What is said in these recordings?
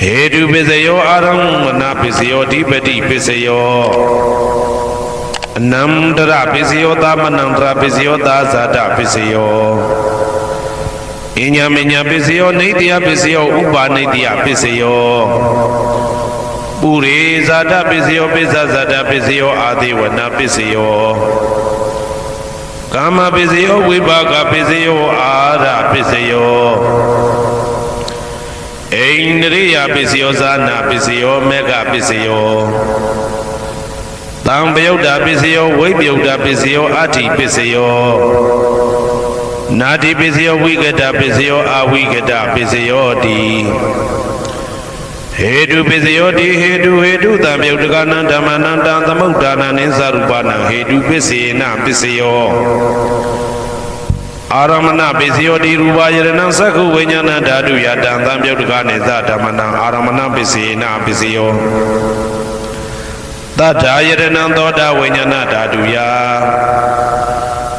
Hedu Pisayo Aramana Pisayo Dipati Pisayo Namdra Pisayo Damanandra Pisayo Dazada Pisayo Inyaminya Pisayo Nidya Pisayo Upa Nidya Pisayo Puri Zada Pisayo Pisazada Pisayo Adiwana Pisayo Kama Pisayo Vibhaga Pisayo Ara Pisayo Indriya Pisayo Zana Pisayo Mega Pisayo Tambyoda Pisayo Vibhyuda Pisayo Ati Pisayo Nadi Pisayo Vigada Pisayo Avigada Pisayo Di Hedu Pisayo Di Hedu Tambyoda Dhamananda Tamudana Nisarupana Hedu Pisina Pisayo Aramana Pisayo Di Rubayarana Saku Vinyana Dadu Yadam Tambyoda Nisa Dhamana Aramana Pisina Pisayo Tata Yadana Doda Vinyana Dadu Ya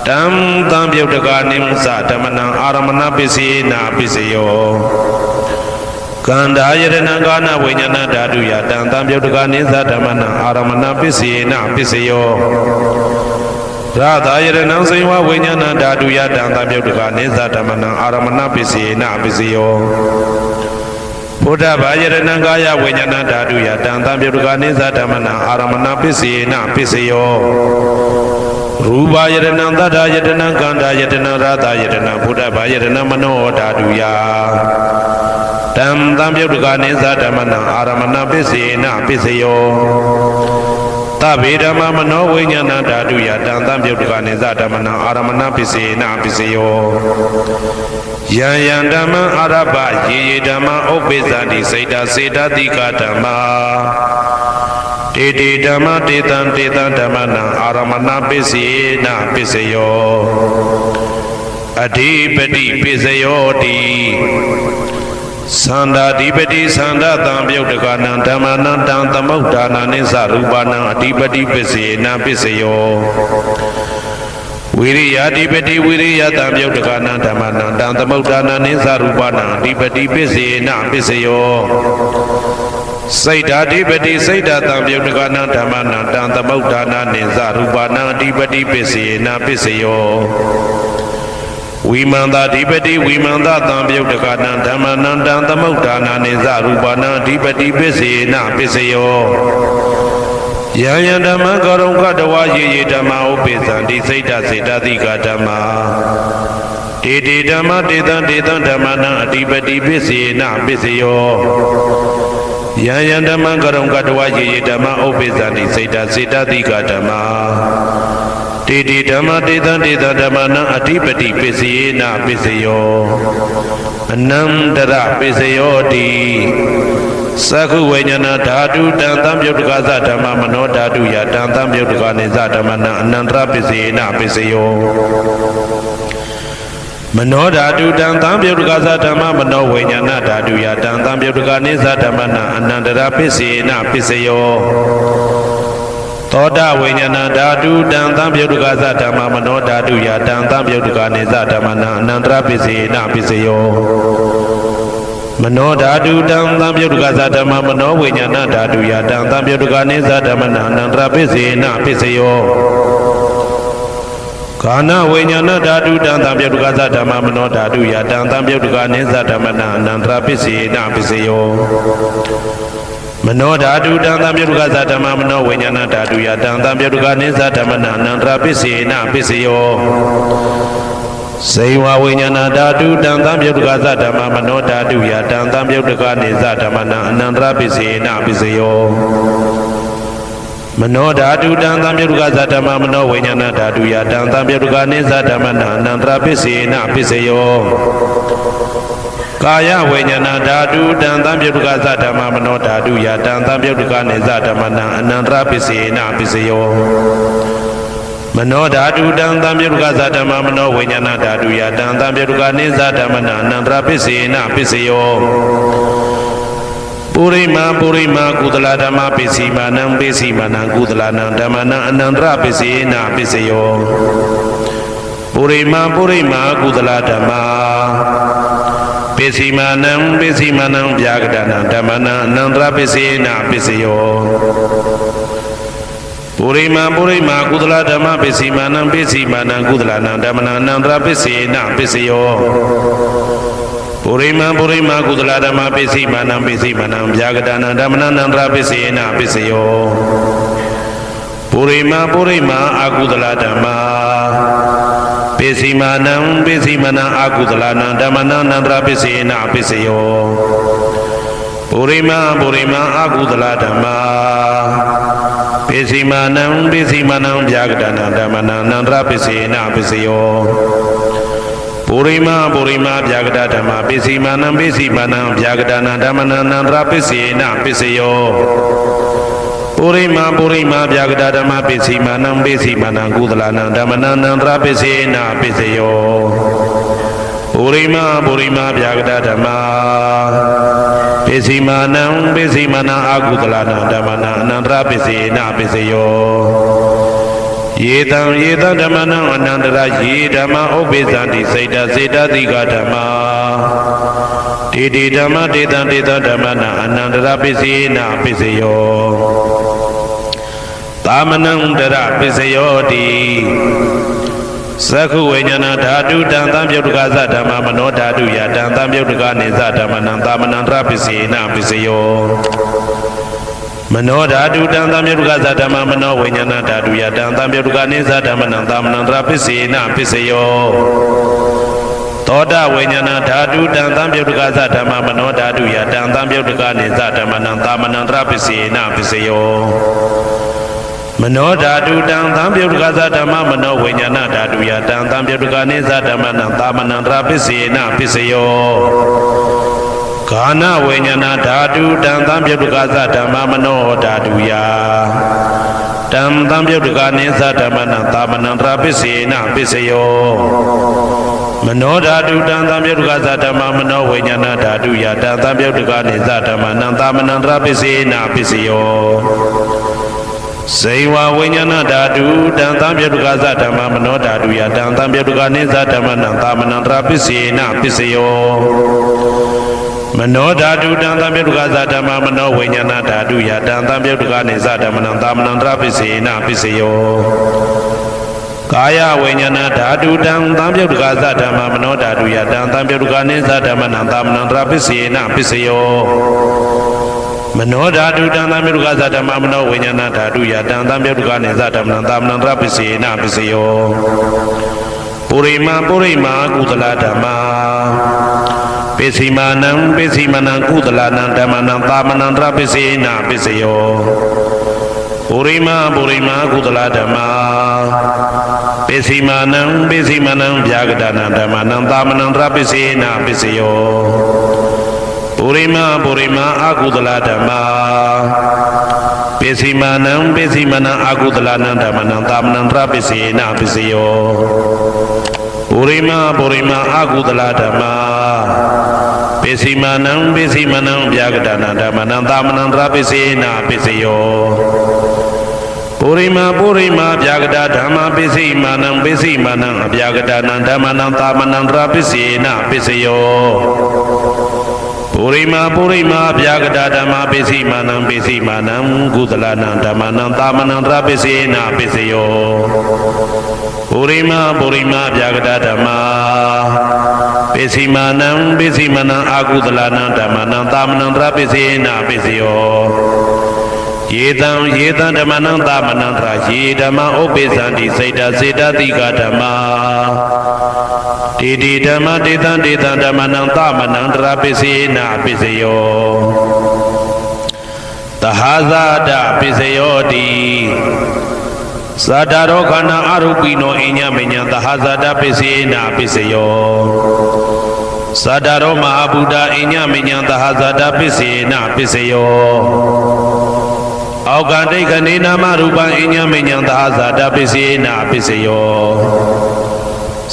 Dam Tambyoda Nimsa Dhamana Aramana Pisina Pisayo Kanda Yadana Gana Vinyana Dadu Yadam Tambyoda Nisa Dhamana Aramana Pisina Pisayo Radha Yadana Siva Vinyana Dadu Yadam Tambyoda Nisa Dhamana Aramana Pisina Pisayo Buddha Vajrana Gaya Vinyana Dadu Yadam Tambyoda Nisa Dhamana Aramana Pisina Pisayo Rupa Yadana Dada Yadana Kanda Yadana Radha Yadana Buddha Vajrana Mano Dadu Ya Dam Tambyoda Nisa Dhamana Aramana Pisina Pisayo Tavedama Mano Vinyana Dadu Yadam Tambyoda Nisa Dhamana Aramana Pisina Pisayo Yan Dhamma Araba Ye Dhamma Opezadi Saita Seda Dika Dhamma Tete Dhamma Tetan Dhamana Aramana Pisina Pisayo Adipati Pisayo Di Sanda Dipati Sanda Tambyoda Dhamana Tamudana Nisa Rupana Adipati Pisina Pisayo Viriya Dipati Viriya Tambyoda Dhamana Tamudana Nisa Rupana Adipati Pisina Pisayo Saita Dipati Saita Tambyoda Dhamana Tamudana Nisa Rupana Adipati Pisina Pisayo Vimanda Dipati Vimanda Tambyoda Dhamana Tamudana Nisa Rupana Adipati Pisina Pisayo Yaya Dhamma Karunga Dawa Ye Dhamma Upesandi Saita Saita Dika Dhamma Tete Dhamma Tetan Dhamana Adipati Pisina Pisayo Yaya Dhamma Karunga Dawa Ye Dhamma Upesandi Saita Saita Dika Dhamma Tete Dhamma Tetan Dhamana Adipati Pisina Pisayo Anandara Pisayo Di Saku Vinyana Dadu Tambyoda Dhamma Mano Dadu Yadam Tambyoda Nisa Dhamana Anandra Pisina Pisayo Mano Dadu Tambyoda Dhamma Mano Vinyana Dadu Yadam Tambyoda Nisa Dhamana Anandra Pisina Pisayo Toda Vinyana Dadu Tambyoda Dhamma Mano Dadu Yadam Tambyoda Nisa Dhamana Anandra Pisina Pisayo Mano Dadu Tambyoda Dhamma Mano Vinyana Dadu Yadam Tambyoda Nisa Dhamana Anandra Pisina Pisayo Kana Vinyana Dadu Tambyoda Dhamma Mano Dadu Yadam Tambyoda Nisa Dhamana Anandra Pisina Pisayo Mano Dadu Tambyoda Dhamma Mano Vinyana Dadu Yadam Tambyoda Nisa Dhamana Anandra Pisina Pisayo Saiva Vinyana Dadu Tambyoda Dhamma Mano Dadu Yadam Tambyoda Nisa Dhamana Anandra Pisina Pisayo Mano Dadu Tambyoda Dhamma Mano Vinyana Dadu Yadam Tambyoda Nisa Dhamana Anandra Pisina Pisayo Kaya Vinyana Dadu Tambyoda Dhamma Mano Dadu Yadam Tambyoda Nisa Dhamana Anandra Pisina Pisayo Mano Dadu Tambyoda Dhamma Mano Vinyana Dadu Yadam Tambyoda Nisa Dhamana Anandra Pisina Pisayo Purima Kudala Dhamma Pisimanang Kudala Dhamana Anandra Pisina Pisayo Purima Kudala Dhamma ပိစီမာနံပိစီမာနံဗျာကတနာဓမ္မနံအနန္တရပိစေနာပိစယောပုရိမာကုသလဓမ္မပိစီမာနံပိစီမာနံကုသလနံဓမ္မနံအနန္တရပိစေနာပိစယောပုရိမာကုသလဓမ္မပိစီမာနံပိစီမာနံဗျာကတနာဓမ္မနံအနန္တရပိစေနာပိစယောပုရိမာအကုသလဓမ္မပိစီမာနံပိစီမာနံအကုသလနံဓမ္မနံအနန္တရပိစေနာပိစယောပုရိမာအကုသလဓမ္မပိစီမာနံဗျာကတနာဓမ္မနံအနန္တရပိစေနာပိစယောပုရိမာဗျာကတဓမ္မပိစီမာနံဗျာကတနာဓမ္မနံအနန္တရပိစေနာပိစယောပုရိမာဗျာကတဓမ္မပိစီမာနံကုသလနံဓမ္မနံအနန္တရပိစေနာပိစယောပုရိမာဗျာကတဓမ္မပိစီမာနံအကုသလနံဓမ္မနံအနန္တရပိစေနာပိစယောယေတံဓမ္မနံအနန္တရယေဓမ္မဥပ္ပိသန္တိစေတတိကဓမ္မဒေဓမ္မဒေတံဓမ္မနံအနန္တရပိစေနာပိစယောသာမနံတရပိစယောတိသက္ခုဝိညာဏဓာတုတံသံပြုတ်တကသဓမ္မမနောဓာတုယတံသံပြုတ်တကနေသဓမ္မနံသာမနံတရပိစေနာပိစယောမနောဓာတုတံသံပြုတ်တကသဓမ္မမနောဝိညာဏဓာတုယတံသံပြုတ်တကနေသဓမ္မနံသာမနံတရပိစေနာပိစယောသောတဝိညာဏဓာတုတံသံပြုတ်တကသဓမ္မမနောဓာတုယတံသံပြုတ်တကနေသဓမ္မနံသာမနံတရပိစေနာပိစယောမနောဓာတုတံသံပြုတ်တကသဓမ္မမနောဝိညာဏဓာတုယတံသံပြုတ်တကနေသဓမ္မနံသာမနံတရပိစေနာပိစယောဂာနဝိညာဏဓာတုတံသံပြုတ်တကသဓမ္မမနောဓာတုယတံသံပြုတ်တကနေသဓမ္မနံသာမနံတရပိစေနာပိစယောမနောဓာတုတံသံပြုတ်တကသဓမ္မမနောဝိညာဏဓာတုယတံသံပြုတ်တကနေသဓမ္မနံသာမနံတရပိစေနာပိစယောဇေဝဝိညာဏဓာတုတံသံပြုတ်တကသဓမ္မမနောဓာတုယတံသံပြုတ်တကနေသဓမ္မနံသာမနံတရပိစေနာပိစယောမနောဓာတုတံသံပြုတ်တကသဓမ္မမနောဝိညာဏဓာတုယတံသံပြုတ်တကနေသဓမ္မနံသာမနံတရပိစေနာပိစယောကာယဝိညာဏဓာတုတံသံပြုတ်တကသဓမ္မမနောဓာတုယတံသံပြုတ်တကနေသဓမ္မနံသာမနံတရပိစေနာပိစယောမနောဓာတုတံသံပြုတ်တကသဓမ္မမနောဝိညာဏဓာတုယတံသံပြုတ်တကနေသဓမ္မနံသာမနံတရပိစေနာပိစယောပုရိမာကုသလဓမ္မပိစီမာနံကုသလနံဓမ္မနံသာမနံတရပိစေနာပိစယောပုရိမာကုသလဓမ္မပိစီမာနံဗျာကတနာဓမ္မနံသာမနံတရပိစေနာပိစယောပုရိမာအကုသလဓမ္မပိစီမာနံအကုသလနံဓမ္မနံသာမနံတရပိစေနာပိစယောပုရိမာအကုသလဓမ္မပိစီမာနံဗျာကတနာဓမ္မနံသာမနံတရပိစေနာပိစယောပုရိမာဗျာကတဓမ္မပိစီမာနံဗျာကတနာဓမ္မနံသာမနံတရပိစေနာပိစယောပုရိမာဗျာကတဓမ္မပိစီမာနံကုသလနံဓမ္မနံသာမနံတရပိစေနာပိစယောပုရိမာဗျာကတဓမ္မပိစီမာနံအကုသလနံဓမ္မနံသာမနံတရပိစေနာပိစယောယေတံဓမ္မနံသာမနံတရယေဓမ္မဥပ္ပိသန္တိစေတတိကဓမ္မဒေဓမ္မဒေတံဓမ္မနံသာမနံတရပိစေနာပိစယောသဟာဇာတပိစယောတိသာတာရောခန္ဓာအရူပိနောအညမညံသဟာဇာတပိစေနာပိစယောသာတာရောမဟာဗုဒ္ဓအညမညံသဟာဇာတပိစေနာပိစယောအောက်ကဒိဋ္ဌနေနာမရူပံအညမညံသဟာဇာတပိစေနာပိစယော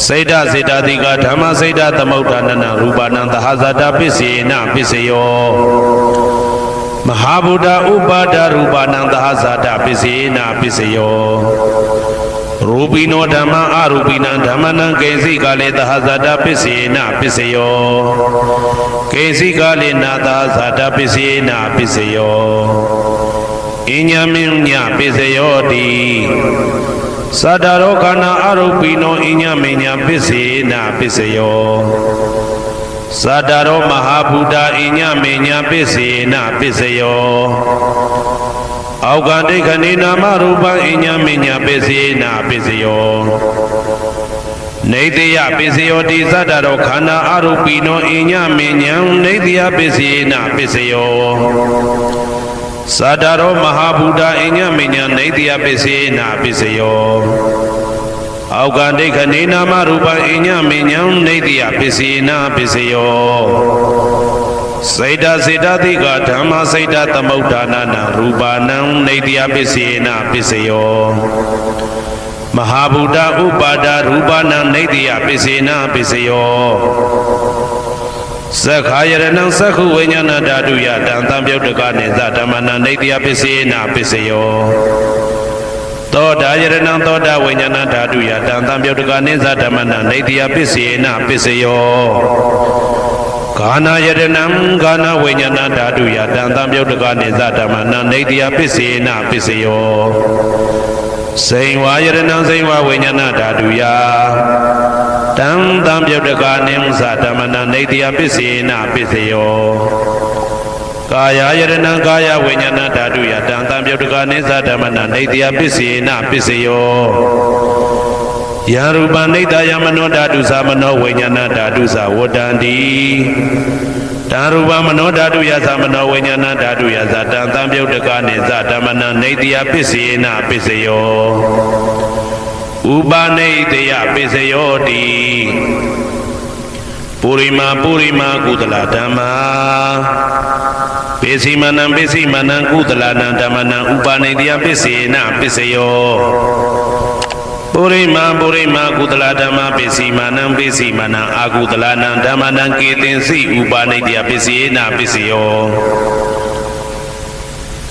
စေတတိကဓမ္မစေတသမုဋ္ဌာနနရူပနံသဟာဇာတပိစေနာပိစယောမဟာဗုဒ္ဓဥပါဒရူပနံသဟာဇာတပိစေနာပိစယော ရူပိနောဓမ္မအရူပိနံဓမ္မနံကိဉ္စိကာလေသဟဇာတပစ္စေနပစ္စယောကိဉ္စိကာလေနာသဟဇာတပစ္စေနပစ္စယောအညမင်းညပစ္စယောတိသတ္တရောခန္ဓာအရူပိနောအညမင်းညပစ္စေနပစ္စယောသတ္တရောမဟာဗုဒ္ဓအညမင်းညပစ္စေနပစ္စယောအောက်ကဒိဋ္ဌနေနာမရူပံအညမညပစ္စေနာပစ္စယောနေတယပစ္စယောတိသတ္တရောခန္ဓာအရူပိနောအညမညံနေတယပစ္စေနာပစ္စယောသတ္တရောမဟာဗုဒ္ဓအညမညံနေတယပစ္စေနာပစ္စယောအောက်ကဒိဋ္ဌနေနာမရူပံအညမညံနေတယပစ္စေနာပစ္စယောစေတစေတတိကဓမ္မစေတသမုဋ္ဌာနနာရူပနံနေတယပစ္စေနပစ္စယောမဟာဗုဒ္ဓဥပါဒရူပနံနေတယပစ္စေနပစ္စယောသက္ခာယရဏံသက္ခုဝိညာဏဓာတုယတံသံပြုတ်တကနေသဓမ္မနံနေတယပစ္စေနပစ္စယောသောတာယရဏံသောတာဝိညာဏဓာတုယတံသံပြုတ်တကနေသဓမ္မနံနေတယပစ္စေနပစ္စယောကာနာယတနံကာနာဝိညာဏဓာတုယတံသံပြုတ်တကနေသဓမ္မနံနေတယပစ္စေနပစ္စယောစိန်ဝါယတနံစိန်ဝါဝိညာဏဓာတုယတံသံပြုတ်တကနေသဓမ္မနံနေတယပစ္စေနပစ္စယောကာယယတနံကာယဝိညာဏဓာတုယတံသံပြုတ်တကနေသဓမ္မနံနေတယပစ္စေနပစ္စယောယံရူပနိတယမနောဓာတုသမနောဝိညာဏဓာတုသဝတ္တန္တိတံရူပမနောဓာတုယသမနောဝိညာဏဓာတုယသတံသံပြုတ်တကနေသဓမ္မနံနေတယပစ္စေနပစ္စယောဥပနိတယပစ္စယောတိပုရိမာပုရိမာကုသလဓမ္မာပိစီမနံပိစီမနံကုသလနံဓမ္မနံဥပနိတယပစ္စေနပစ္စယောပုရိမာပုရိမာကုသလဓမ္မပိစီမနံပိစီမနံအာကုသလနံဓမ္မနံကေတင်စီဥပါနိတယပစ္စေနပစ္စယော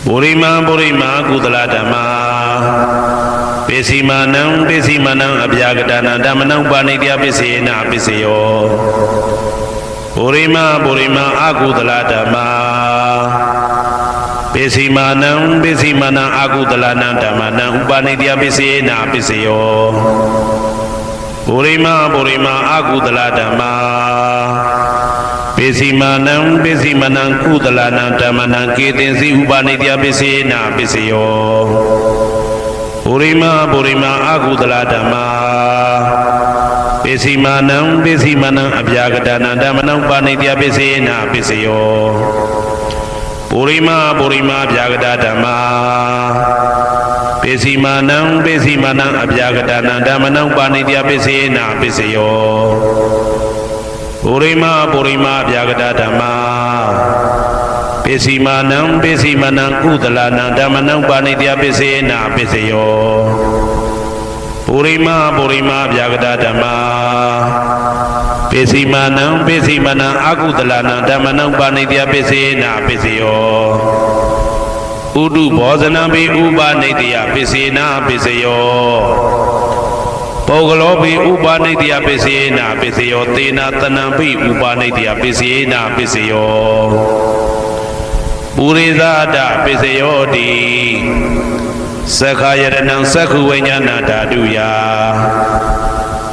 ပုရိမာပုရိမာကုသလဓမ္မပိစီမနံပိစီမနံအဗျာကတနံဓမ္မနံဥပါနိတယပစ္စေနပစ္စယောပုရိမာပုရိမာအာကုသလဓမ္မပိစီမနံပိစီမနံအာကုသလနံဓမ္မနံဥပါနိတယပစ္စေနပစ္စယောပုရိမာပုရိမာအာကုသလဓမ္မပိစီမနံပိစီမနံကုသလနံဓမ္မနံကေတင်စီဥပါနိတယပစ္စေနပစ္စယောပုရိမာပုရိမာအာကုသလဓမ္မပိစီမနံပိစီမနံအဗျာကတနံဓမ္မနံဥပါနိတယပစ္စေနပစ္စယောပုရိမာပုရိမာဗျာကတဓမ္မာပိစီမနံပိစီမနံအဗျာကတနံဓမ္မနံပါဏိတယပစ္စေနပစ္စယောပုရိမာပုရိမာဗျာကတဓမ္မာပိစီမနံပိစီမနံကုသလနံဓမ္မနံပါဏိတယပစ္စေနပစ္စယောပုရိမာပုရိမာဗျာကတဓမ္မာပိစီမနံပိစီမနံအာကုသလနံဓမ္မနံပါဏိတယပစ္စေနပစ္စယောဥဒုဘောဇနံပိဥပါနိတယပစ္စေနပစ္စယောပုဂ္ဂလောပိဥပါနိတယပစ္စေနပစ္စယောသေနတနံပိဥပါနိတယပစ္စေနပစ္စယောပုရိသဒပစ္စယောတိသက္ခာယရဏံသက္ခုဝိညာဏဓာတုယ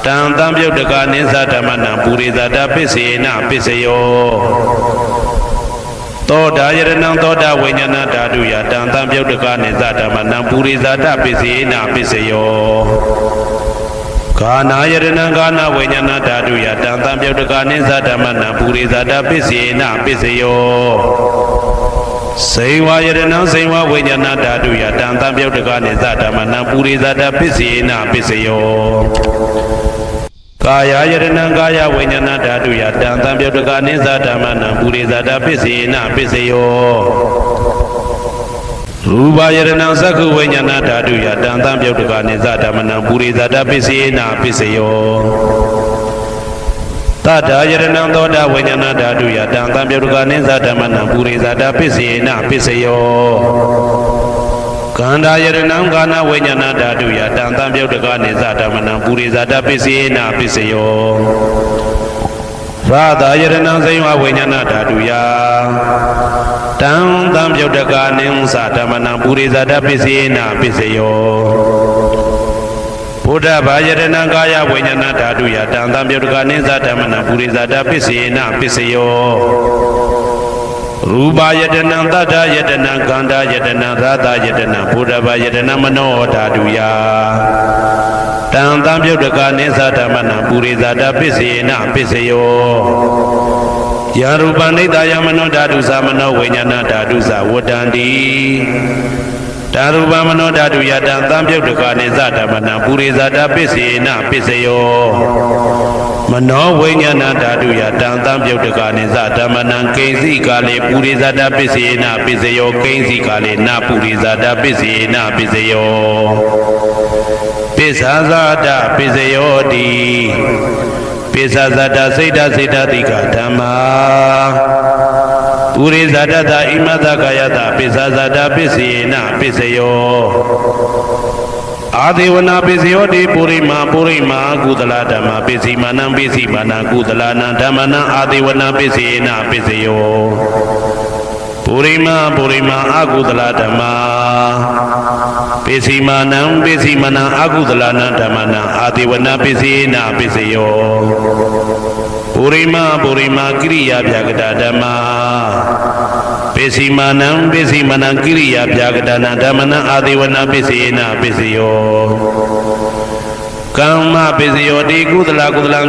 တံသံပြုတ်တကနေသဓမ္မနံပုရိသဒပစ္စေနပစ္စယောသောတာယရဏံသောတာဝိညာဏဓာတုယတံသံပြုတ်တကနေသဓမ္မနံပုရိသဒပစ္စေနပစ္စယောကာနာယရဏံကာနာဝိညာဏဓာတုယတံသံပြုတ်တကနေသဓမ္မနံပုရိသဒပစ္စေနပစ္စယောစေဝါယရဏံစေဝဝိညာဏဓာတုယတံသံပြုတ်တကနေသဓမ္မနံပုရိသဒပစ္စေနပစ္စယောကာယယရဏံကာယဝိညာဏဓာတုယတံသံပြုတ်တကနေသဓမ္မနံပုရိသဒပစ္စေနပစ္စယောရူပယရဏံသက္ခုဝိညာဏဓာတုယတံသံပြုတ်တကနေသဓမ္မနံပုရိသဒပစ္စေနပစ္စယောသတ္တယရဏံသောတာဝိညာဏဓာတုယတံသံပြုတ်တကနေသဓမ္မနံပုရိသဒပစ္စေနပစ္စယော ကန္တာယတနံကာနဝိညာဏဓာတုယတံသံပြုတ်တကနေဇဓမ္မနံပုရိဇာတပစ္စေနပစ္စယောရာသာယတနံဇိဝဝိညာဏဓာတုယတံသံပြုတ်တကနေဇဓမ္မနံပုရိဇာတပစ္စေနပစ္စယောဘုဒ္ဓဘာယတနံကာယဝိညာဏဓာတုယတံသံပြုတ်တကနေဇဓမ္မနံပုရိဇာတပစ္စေနပစ္စယောရူပယတနံသတ္တယတနံကန္တာယတနံရာသယတနံဘုဒ္ဓဘာယတနံမနောဓာတုယတံသံပြုတ်တကနေဇဓမ္မနံပုရိဇာတပစ္စေနပစ္စယောယရူပနိတယမနောဓာတုသမနောဝိညာဏဓာတုသဝတ္တန္တိဓာရူပမနောဓာတုယတံသံပြုတ်တကနေဇဓမ္မနံပုရိဇာတပစ္စေနပစ္စယောမနောဝိညာဏဓာတုယတံသံပြုတ်တကနေဇဓမ္မနံကိဉ္စီကာလေပုရိဇာတပစ္စေနပစ္စယောကိဉ္စီကာလေနပုရိဇာတပစ္စေနပစ္စယောပစ္ဆာဇာတပစ္စယောတိပစ္ဆာဇာတစိတ်တစိတ်တတိကဓမ္မာပုရိဇာတတဣမတကာယတပစ္ဆာဇာတပစ္စေနပစ္စယောအာဒေဝနာပစ္စယောတိပုရိမာကုသလဓမ္မပစ္စည်းမာနံပစ္စည်းမာနကုသလနာဓမ္မနံအာဒေဝနာပစ္စေနပစ္စယောပုရိမာအကုသလဓမ္မပစ္စည်းမာနံပစ္စည်းမာနအကုသလနာဓမ္မနံအာဒေဝနာပစ္စေနပစ္စယောပုရိမာကိရိယာဗျာကတဓမ္မပစ္စည်းမာနံကိရိယာဗျာကတနာဓမ္မနံအာဒေဝနာပစ္စေနပစ္စယောကမ္မပစ္စယောတိကုသလ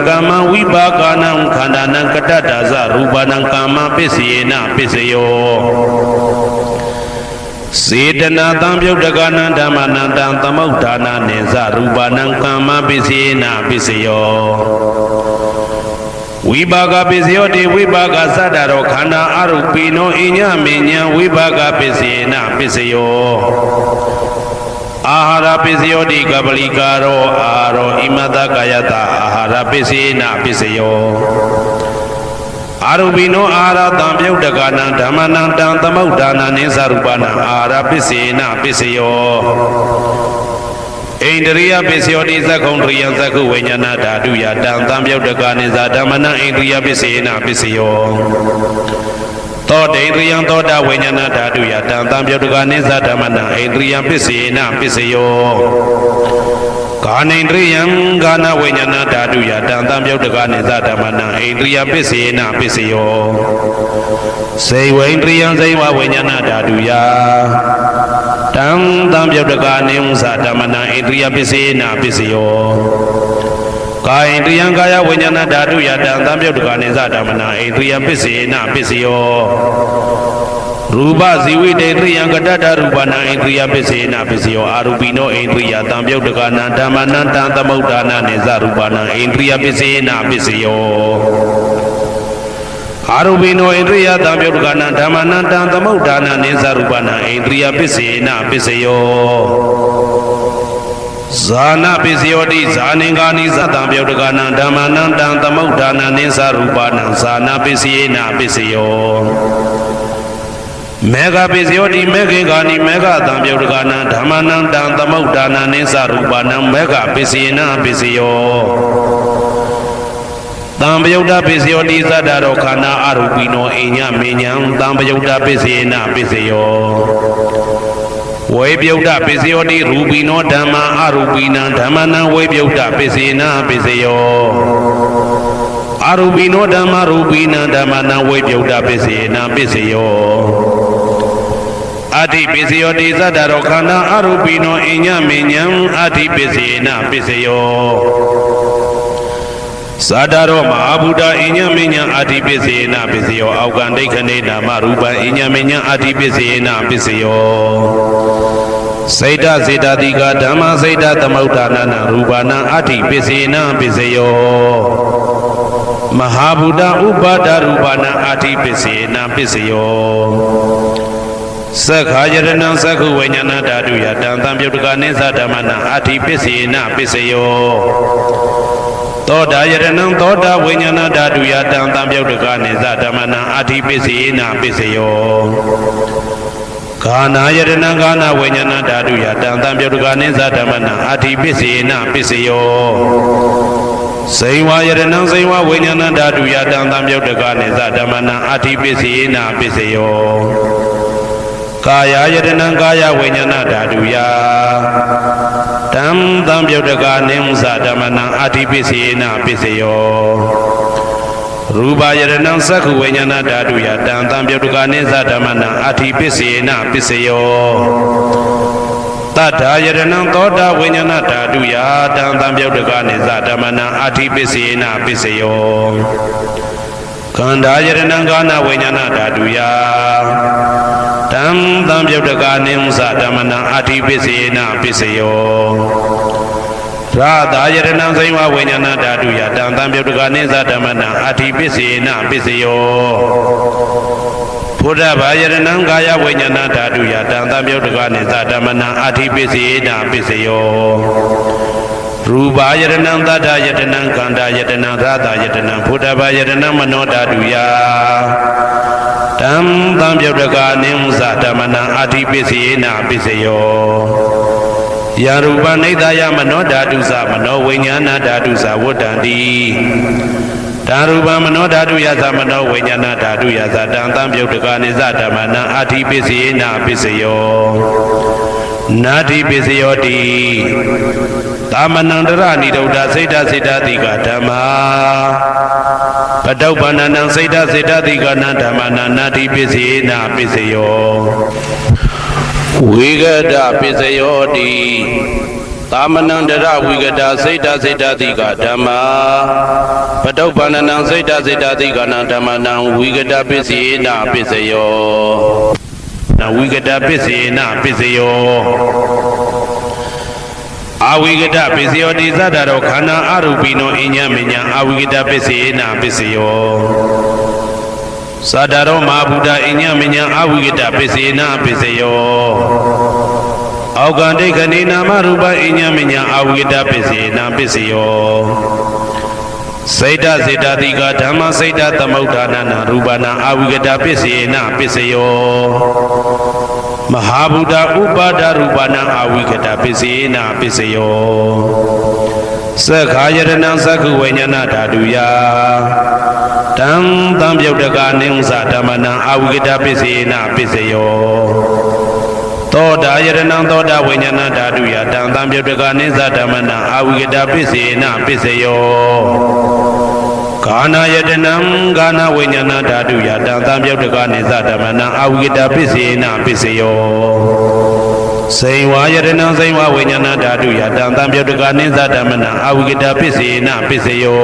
ကမ္မဝိပါကနံခန္ဓာနံကတ္တဒါဇရူပနံကမ္မပစ္စေနပစ္စယောစေတနာတံပြုတ်တကနံဓမ္မနံတံသမုဋ္ဌာနာနေဇရူပနံကမ္မပစ္စေနပစ္စယောဝိပါကပစ္စယောတိဝိပါကသတ္တရောခန္ဓာအရုပိနောအညမေညာဝိပါကပစ္စေနပစ္စယောအာဟာရပစ္စယောတိကပလိကာရောအာရောဣမတကာယတအာဟာရပစ္စေနပစ္စယောအာရုပိနောအာဟာရတံပြုတ်တကနံဓမ္မနံတံသမုဋ္ဌာနာနိသရူပနံအာဟာရပစ္စေနပစ္စယောဣန္ဒရိယပစ္စယောတိသက္ခုံတရိယသက္ခုဝိညာဏဓာတုယတံသံပြုတ်တကနေဇဓမ္မနံဣန္ဒရိယပစ္စေနပစ္စယောသောတေန္ဒရိယသောတာဝိညာဏဓာတုယတံသံပြုတ်တကနေဇဓမ္မနံဣန္ဒရိယပစ္စေနပစ္စယောကာနိန္ဒရိယကာနဝိညာဏဓာတုယတံသံပြုတ်တကနေဇဓမ္မနံဣန္ဒရိယပစ္စေနပစ္စယောစေဝိန္ဒရိယဇိဝဝိညာဏဓာတုယတံသံပြုတ်တကနေဇဓမ္မနံဣန္ဒရိယပစ္စေနပစ္စယောကာယန္တယံကာယဝိညာဏဓာတုယတံသံပြုတ်တကနေဇဓမ္မနံဣန္ဒရိယပစ္စေနပစ္စယောရူပဇီဝိတေတရိယံကတ္တရူပနံဣန္ဒရိယပစ္စေနပစ္စယောအာရူပိနောဣန္ဒရိယတံပြုတ်တကနံဓမ္မနံတံသမုဋ္ဌာနာနေဇရူပနံဣန္ဒရိယပစ္စေနပစ္စယောအာရူပိနောဣန္ဒရိယတံပြုတ်တကနံဓမ္မနံတံသမုဋ္ဌာနာနေဇရူပနံဣန္ဒရိယပစ္စေနပစ္စယောဇာနာပစ္စယောတိဇာနင်္ဂာနိသတံပြုတ်တကနံဓမ္မနံတံသမုဋ္ဌာနာနိသရူပနံဇာနာပစ္စယေနပစ္စယောမေဃပစ္စယောတိမေခေဂာနိမေဃတံပြုတ်တကနံဓမ္မနံတံသမုဋ္ဌာနာနိသရူပနံမေဃပစ္စယေနပစ္စယောတံပယုတ်တပစ္စယောတိသတ္တရောခန္ဓာအရူပိနောအိညမေညံတံပယုတ်တပစ္စယေနပစ္စယောဝေပြုတ်တပစ္စယောတိရူပိနောဓမ္မာအရူပိနံဓမ္မနံဝေပြုတ်တပစ္စေနပစ္စယောအရူပိနောဓမ္မာရူပိနံဓမ္မနံဝေပြုတ်တပစ္စေနပစ္စယောအဋ္ဌိပစ္စယောတိသတ္တရောခန္ဓာအရူပိနောအိညမေညံအဋ္ဌိပစ္စေနပစ္စယောသတ္တရောမဟာဗုဒ္ဓအိညမေညံအဋ္ဌိပစ္စေနပစ္စယောအောက်ကံဒိဋ္ဌနေနာမရူပံအိညမေညံအဋ္ဌိပစ္စေနပစ္စယောစေတစေတတိကဓမ္မစေတသမုဋ္ဌာနာရူပနာအဋ္ဌိပစ္စေနပစ္စယောမဟာဗုဒ္ဓဥပါဒရူပနာအဋ္ဌိပစ္စေနပစ္စယောသက္ခာယတနံသက္ခုဝိညာဏဓာတုယတံသံပြုတ်တကနေဇဓမ္မနံအဋ္ဌိပစ္စေနပစ္စယောသောတာယတနံသောတာဝိညာဏဓာတုယတံသံပြုတ်တကနေဇဓမ္မနံအဋ္ဌိပစ္စေနပစ္စယောခ Kana yadana kana vinyana dhatu yadam tam pyodukane zadamana adhipissena pisseyo Saiva yadana saiva vinyana dhatu yadam tam pyodukane zadamana adhipissena pisseyo Kaya yadana kaya vinyana dhatu yadam tam pyodukane zadamana adhipissena pisseyo Rupa yadana sakhu vinyana dhatu yadam tam pyodukane zadamana adhipissena pisseyo Tadha yadana thoda vinyana dhatu yadam tam pyodukane zadamana adhipissena pisseyo Kanda yadana kana vinyana dhatu yadam tam pyodukane zadamana adhipissena pisseyo Radha yadana saiva vinyana dhatu yadam tam pyodukane zadamana adhipissena pisseyo Buddha yadana kaya vinyana dhatu yadam tam pyodukane zadamana adhipissena pisseyo Rupa yadana tadha yadana kanda yadana radha yadana Buddha yadana mano dhatu yadam tam pyodukane zadamana adhipissena pisseyo Yarupa nidaya mano dhatu sa mano vinyana dhatu sa vodandi Darupa mano dhatu yasa mano vinyana dhatu yasa dantam pyodukane zadamana adhipissena pisseyo Nadi pisseyo di Tamanandara nidauda seda seda tiga dhamma Padaupananang seda seda tiga nadhamana nadi pissena pisseyo Vigada pisseyo di Tamanandara vigada seda seda tiga dhamma Padaupananang seda seda tiga nadhamana vigada pissena pisseyo Vigada pissena pisseyo Avigada pisseyo di sadaro khana arupino inya minya avigada pissena pisseyo Sadaro mabuddha inya minya avigada pissena pisseyo Augande kanina marupa inya minya avigada pissena pisseyo Saita saita tiga dhamma saita tamaudhanana rupana avigada pissena pisseyo Mahabuddha upada rupana avigada pissena pisseyo Sakha yadana sakhu vinyana dhatu yadam tam pyodukane zadamana avigada pissena pisseyo Thoda yadana thoda vinyana dhatu yadam tam pyodukane zadamana avigada pissena pisseyo Kana yadana kana vinyana dhatu yadam tam pyodukane zadamana avigada pissena pisseyo Saiva yadana saiva vinyana dhatu yadam tam pyodukane zadamana avigada pissena pisseyo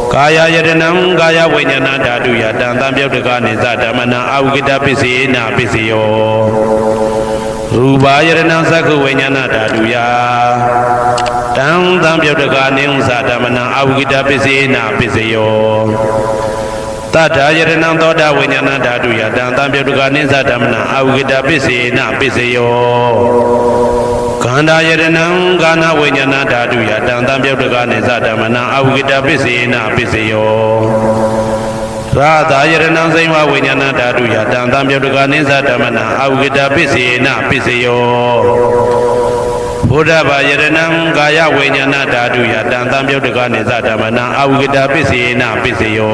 Kaya yadana kaya vinyana dhatu yadam tam pyodukane zadamana avigada pissena pisseyo Rupa yadana sakhu vinyana dhatu yadam tam pyodukane zadamana avigada pissena pisseyo Tadha yadana thoda vinyana dhatu yadam tam pyodukane zadamana avigada pissena pisseyo Kanda yadana kana vinyana dhatu yadam tam pyodukane zadamana avigada pissena pisseyo Radha yadana saiva vinyana dhatu yadam tam pyodukane zadamana avigada pissena pisseyo Buddha yadana kaya vinyana dhatu yadam tam pyodukane zadamana avigada pissena pisseyo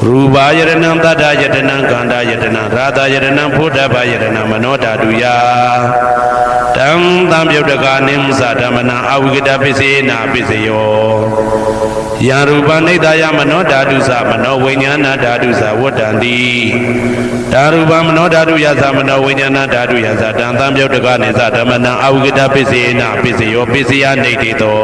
Rupa yadana tadha yadana kanda yadana radha yadana Buddha yadana mano dhatu yadam tam pyodukane zadamana avigada pissena pisseyo Yarupa nidaya mano dhatu sa mano vinyana dhatu sa vodandi Darupa mano dhatu yasa mano vinyana dhatu yasa dantam pyodukane zadamana avigada pissena pisseyo pissya nidito